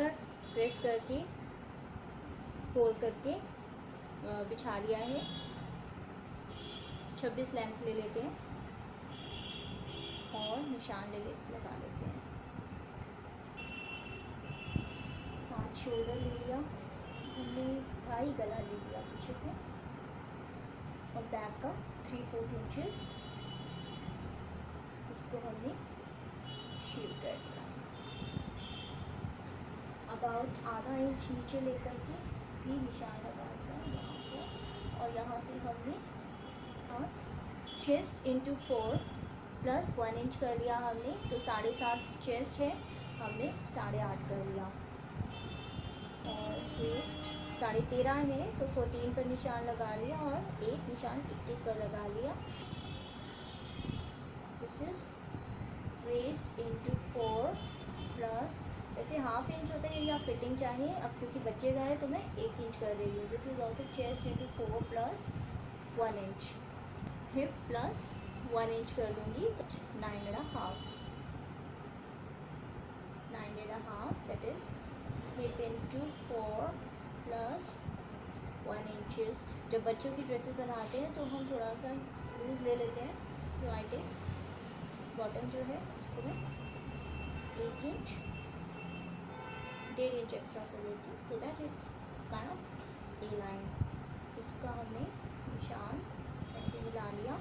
ऊपर प्रेस करके फोल्ड करके बिछा लिया है। 26 लेंथ ले लेते हैं और निशान लगा लेते हैं। 7 शोल्डर ले लिया हमने, 2.5 गला ले लिया पीछे से और बैक का 3/4 इंचेस इसको हमने शेप कर दिया। अबाउट आधा इंच नीचे लेकर के भी निशान लगा दिया यहाँ पर, और यहाँ से हमने चेस्ट इंटू 4 प्लस 1 इंच कर लिया हमने, तो 7.5 चेस्ट है, हमने 8.5 कर लिया। और वेस्ट 13.5 है तो 14 पर निशान लगा लिया और एक निशान 21 पर लगा लिया। This is waist into 4 plus, वैसे 1/2 इंच होता है या फिटिंग चाहिए, अब क्योंकि बच्चे का है तो मैं 1 इंच कर रही हूँ। This is also chest into 4 plus 1 inch, hip plus 1 inch कर दूँगी, 9.5 that is hip into 4 plus 1 inches. जब बच्चों की ड्रेसेस बनाते हैं तो हम थोड़ा सा लूज़ ले लेते हैं, तो आई टेक बॉटम जो है उसको मैं 1 इंच 1.5 इंच एक्स्ट्रा कर लेती हूँ, so that it's kind of A line. इसका हमने निशान ऐसे मिला लिया।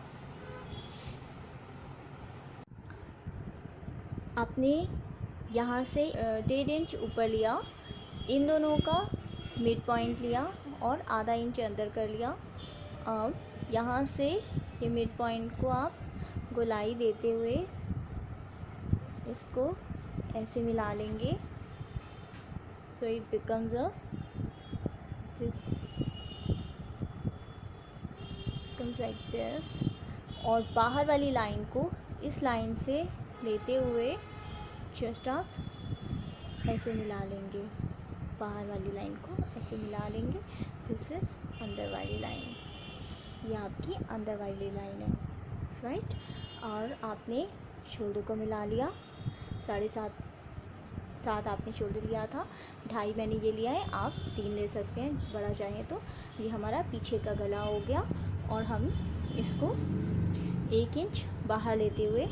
आपने यहाँ से 1.5 इंच ऊपर लिया, इन दोनों का मिड पॉइंट लिया और आधा इंच अंदर कर लिया। अब यहाँ से ये मिड पॉइंट को आप गोलाई देते हुए इसको ऐसे मिला लेंगे, so it becomes like this. और बाहर वाली लाइन को इस लाइन से लेते हुए जस्ट आप ऐसे मिला लेंगे, बाहर वाली लाइन को ऐसे मिला लेंगे। दिस इज़ अंदर वाली लाइन, ये आपकी अंदर वाली लाइन है, राइट। और आपने शोल्डर को मिला लिया, 7.5 आपने शोल्डर लिया था, 2.5 मैंने ये लिया है, आप 3 ले सकते हैं बड़ा चाहें तो। ये हमारा पीछे का गला हो गया और हम इसको 1 इंच बाहर लेते हुए,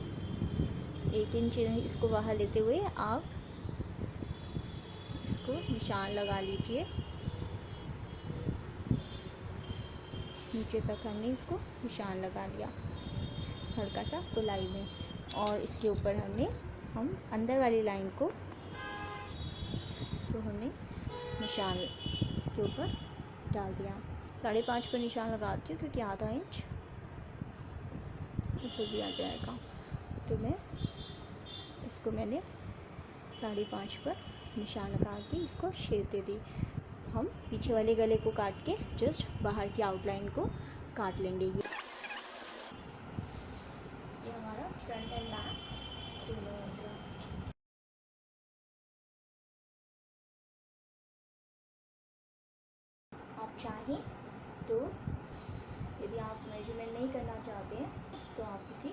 1 इंच इसको बाहर लेते हुए आप इसको निशान लगा लीजिए। नीचे तक हमने इसको निशान लगा लिया हल्का सा गोलाई में, और इसके ऊपर हम अंदर वाली लाइन को तो हमने निशान इसके ऊपर डाल दिया। 5.5 पर निशान लगाती हूँ क्योंकि आधा इंच ऊपर भी आ जाएगा, तो मैंने 5.5 पर निशान लगा के इसको शेप दे दी। हम पीछे वाले गले को काट के जस्ट बाहर की आउटलाइन को काट लेंगे। ये हमारा फ्रंट एंड बैक दोनों हो गया। आप चाहें तो यदि आप मेजरमेंट नहीं करना चाहते हैं तो आप किसी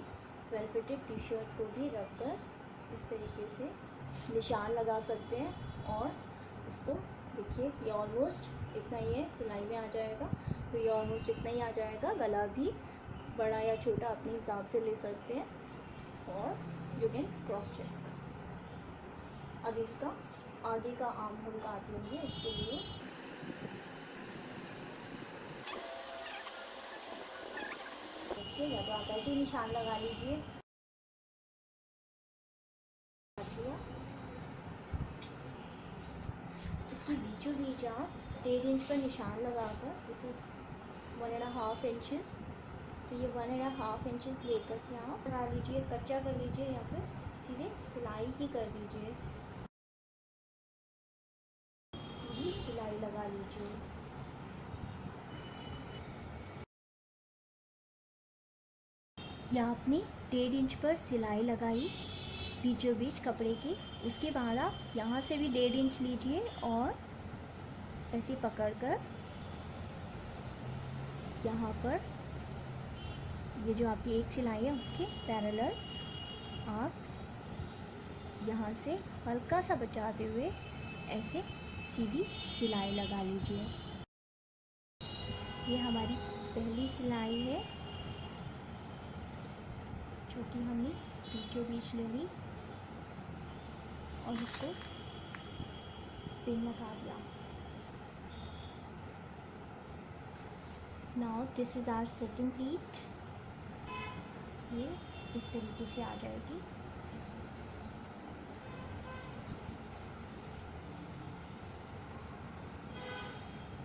वेल फिटेड टी शर्ट को भी रखकर इस तरीके से निशान लगा सकते हैं। और इसको देखिए, ये ऑलमोस्ट इतना ही है, सिलाई में आ जाएगा, तो ये ऑलमोस्ट इतना ही आ जाएगा। गला भी बड़ा या छोटा अपने हिसाब से ले सकते हैं, और यू कैन क्रॉस चेक। अब इसका आगे का आर्म होल काट लेंगे। इसके लिए देखिए, या तो आप ऐसे ही निशान लगा लीजिए, इसकी बीचों बीच आप 1.5 इंच पर निशान लगाकर, दिस इज़ 1.5 इंचेस, तो ये 1.5 इंचेस लेकर के आप लगा लीजिए, कच्चा कर लीजिए या फिर सीधे सिलाई ही कर दीजिए, सीधी सिलाई लगा लीजिए। या आपने 1.5 इंच पर सिलाई लगाई बीचों बीच कपड़े की, उसके बाद आप यहाँ से भी 1.5 इंच लीजिए और ऐसे पकड़कर यहाँ पर ये जो आपकी एक सिलाई है उसके पैरेलल आप यहाँ से हल्का सा बचाते हुए ऐसे सीधी सिलाई लगा लीजिए। ये हमारी पहली सिलाई है जो कि हमने बीचों बीच ले ली और इसको पिन लगा दिया। Now this is our second pleat. ये इस तरीके से आ जाएगी।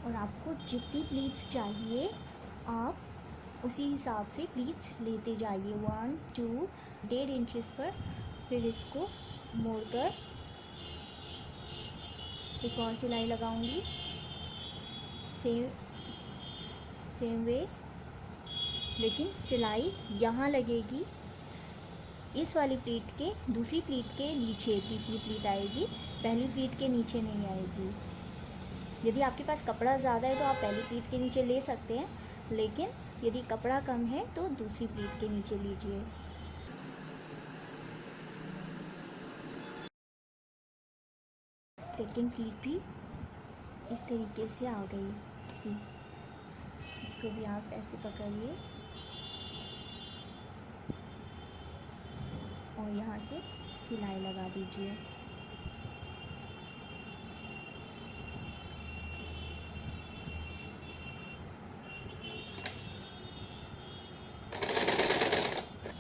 और आपको जितनी प्लीट्स चाहिए आप उसी हिसाब से प्लीट्स लेते जाइए, 1 2 1.5 इंचेस पर। फिर इसको मोड़कर एक और सिलाई लगाऊंगी सेम वे, लेकिन सिलाई यहाँ लगेगी इस वाली प्लीट के, दूसरी प्लीट के नीचे तीसरी प्लीट आएगी, पहली प्लीट के नीचे नहीं आएगी। यदि आपके पास कपड़ा ज़्यादा है तो आप पहली प्लीट के नीचे ले सकते हैं, लेकिन यदि कपड़ा कम है तो दूसरी प्लीट के नीचे लीजिए। सेकंड प्लीट भी इस तरीके से आ गई। सी, इसको भी आप ऐसे पकड़िए और यहाँ से सिलाई लगा दीजिए।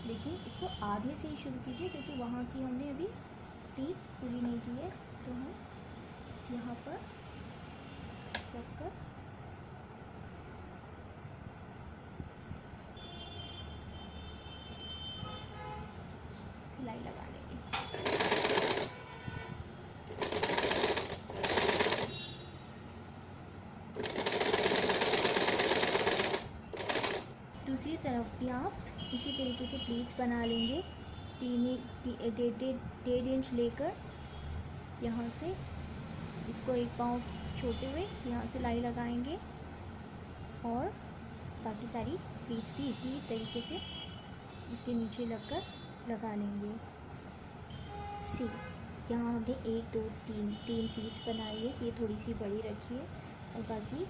लेकिन इसको आधे से ही शुरू कीजिए क्योंकि वहाँ की हमने अभी प्लीट्स पूरी नहीं की है, तो हम यहाँ पर रखकर सिलाई लगा लेंगे। दूसरी तरफ भी आप इसी तरीके से प्लीट्स बना लेंगे। 1.5 इंच लेकर यहाँ से इसको एक पाँव छोड़ते हुए यहाँ से सिलाई लगाएंगे और बाकी सारी प्लीट्स भी इसी तरीके से इसके नीचे लगकर लगा लेंगे। सी, यहाँ हमने 1 2 3 प्लीट्स बनाई है, ये थोड़ी सी बड़ी रखी है और बाकी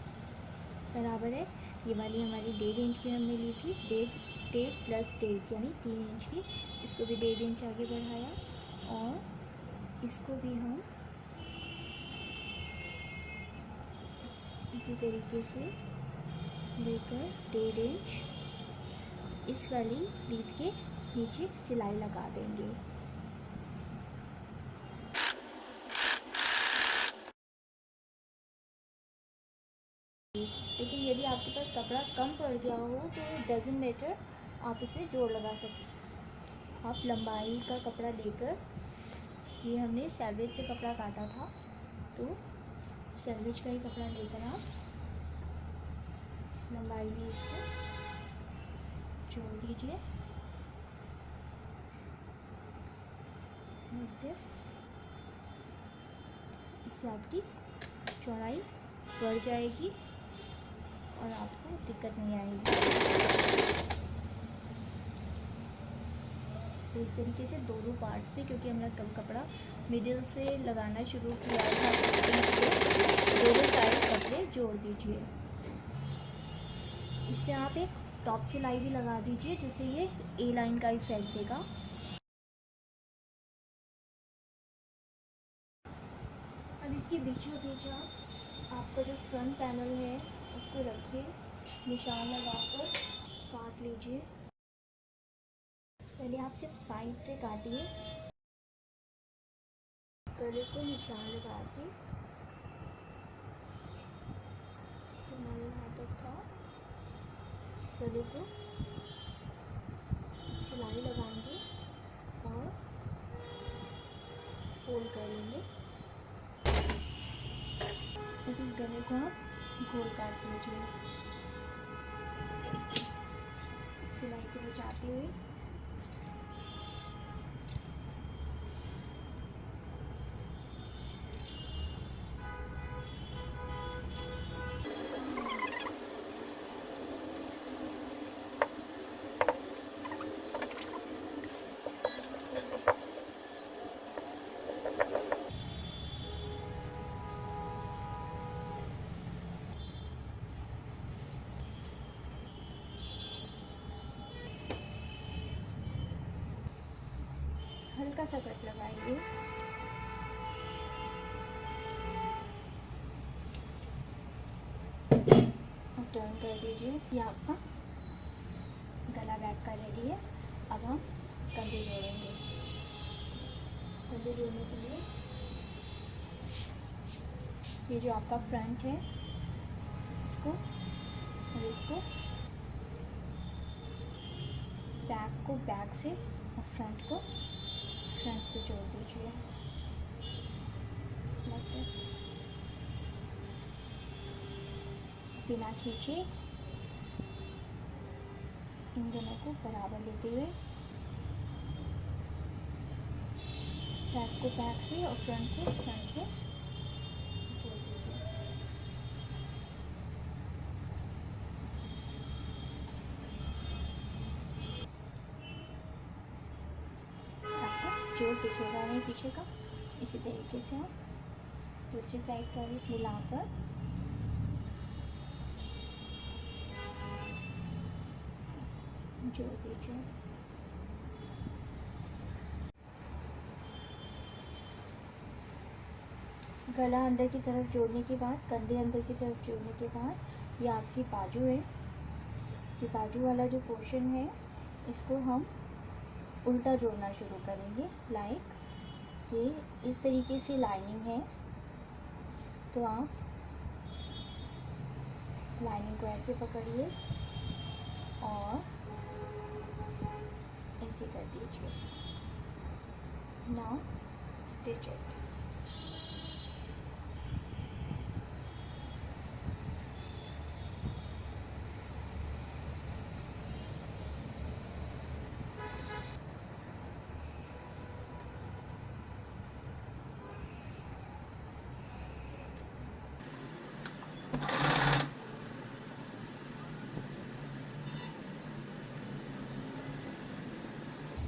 बराबर है। ये वाली हमारी 1.5 इंच की हमने ली थी, 1.5 प्लस 1.5 यानी 3 इंच की, इसको भी 1.5 इंच आगे बढ़ाया और इसको भी हम इसी तरीके से लेकर 1.5 इंच इस वाली प्लीट के नीचे सिलाई लगा देंगे। लेकिन यदि आपके पास कपड़ा कम पड़ गया हो तो डजंट मैटर, आप इसमें जोड़ लगा सकते। आप लंबाई का कपड़ा लेकर, ये हमने सैलवेज से कपड़ा काटा था, तो सैलवेज का ही कपड़ा लेकर आप लंबाई में इसको जोड़ दीजिए। इससे आपकी चौड़ाई बढ़ जाएगी और आपको दिक्कत नहीं आएगी। तो इस तरीके से दोनों पार्ट्स पे, क्योंकि हमने कम कपड़ा मिडिल से लगाना शुरू किया था, दोनों साइड कपड़े जोड़ दीजिए। इस पर आप एक टॉप सिलाई भी लगा दीजिए जिससे ये ए लाइन का इफेक्ट देगा। अब इसके बीचों बीच आपका जो फ्रंट पैनल है उसको रखिए, निशान लगाकर काट लीजिए। पहले आप सिर्फ साइड से काटिए, गले को निशान लगा के हमारे यहाँ तक था, गले को सिलाई लगाएंगे और फोल्ड कर लेंगे। अब इस गले को आप गोल काट लीजिए, सिलाई को बचाते हुए। हल्का सा कट लगाइए। और टर्न कर दीजिए। ये आपका गला बैक का रेडी है। अब हम कंधे जोड़ेंगे। कंधे जोड़ने के लिए ये जो आपका फ्रंट है इसको और इसको, बैक को बैक से और फ्रंट को फ्रंट से जोड़ दीजिए लाइक दिस। बिना खींचे इन दोनों को बराबर लेते हुए बैक को बैक से और फ्रंट को फ्रंट से जोड़ दीजिए। आपको जोड़ दिखेगा नहीं पीछे का। इसी तरीके से आप दूसरी साइड का भी मिलाकर जोड़ दीजिए। गला अंदर की तरफ जोड़ने के बाद, कंधे अंदर की तरफ जोड़ने के बाद, ये आपकी बाजू है। ये बाजू वाला जो पोर्शन है इसको हम उल्टा जोड़ना शुरू करेंगे। लाइक ये इस तरीके से लाइनिंग है तो आप लाइनिंग को ऐसे पकड़िए और ऐसे कर दीजिए। Now stitch it.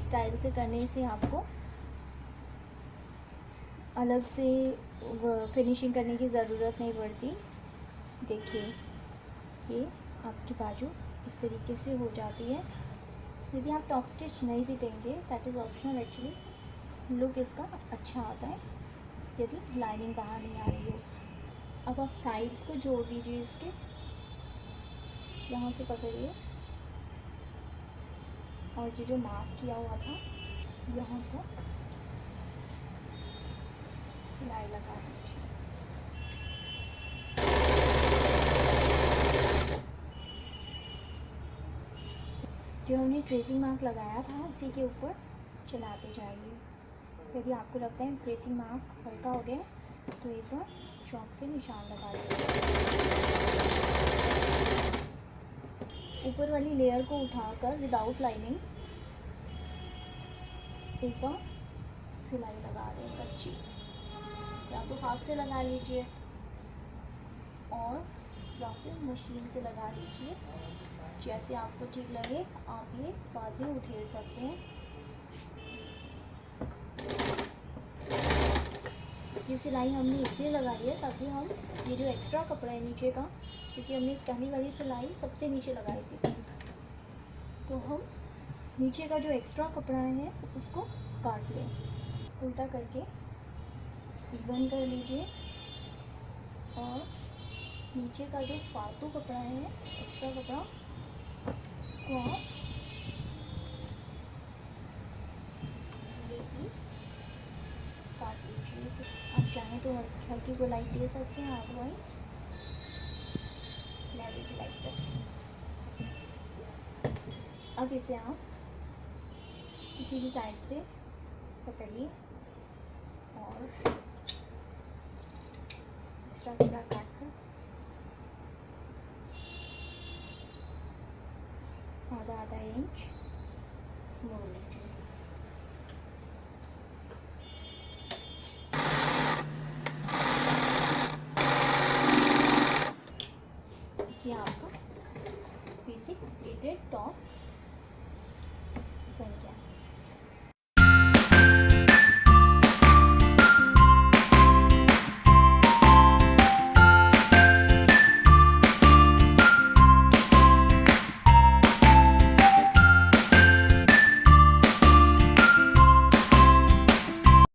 स्टाइल से करने से आपको अलग से फिनिशिंग करने की ज़रूरत नहीं पड़ती। देखिए ये आपकी बाजू इस तरीके से हो जाती है। यदि आप टॉप स्टिच नहीं भी देंगे that is optional, actually look इसका अच्छा आता है यदि लाइनिंग बाहर नहीं आ रही हो। अब आप साइड्स को जोड़ दीजिए इसके। यहाँ से पकड़िए और ये जो मार्क किया हुआ था यहाँ तक सिलाई लगा दीजिए। जो हमने ट्रेसिंग मार्क लगाया था उसी के ऊपर चलाते जाइए। यदि आपको लगता है ट्रेसिंग मार्क हल्का हो गया तो एक बार चौक से निशान लगा दीजिए। ऊपर वाली लेयर को उठाकर विदाउट लाइनिंग एक बार सिलाई लगा दें कच्ची, या तो हाथ से लगा लीजिए और या फिर मशीन से लगा लीजिए, जैसे आपको ठीक लगे। आप ये बाद में उधेड़ सकते हैं। ये सिलाई हमने इसलिए लगाई है ताकि हम ये जो एक्स्ट्रा कपड़ा है नीचे का, क्योंकि हमने पहली वाली सिलाई सबसे नीचे लगाई थी, तो हम नीचे का जो एक्स्ट्रा कपड़ा है उसको काट लें। उल्टा करके इवन कर लीजिए और नीचे का जो फालतू कपड़ा है, एक्स्ट्रा कपड़ा, उसको आप काट लीजिए। आप चाहें तो हल्की गोलाई दे सकते हैं, otherwise let it like this. अब इसे आप किसी भी साइड से पकड़िए और एक्स्ट्रा कपड़ा काट कर आधा इंच मोड़ लीजिए। ये आपका बेसिक प्लेटेड टॉप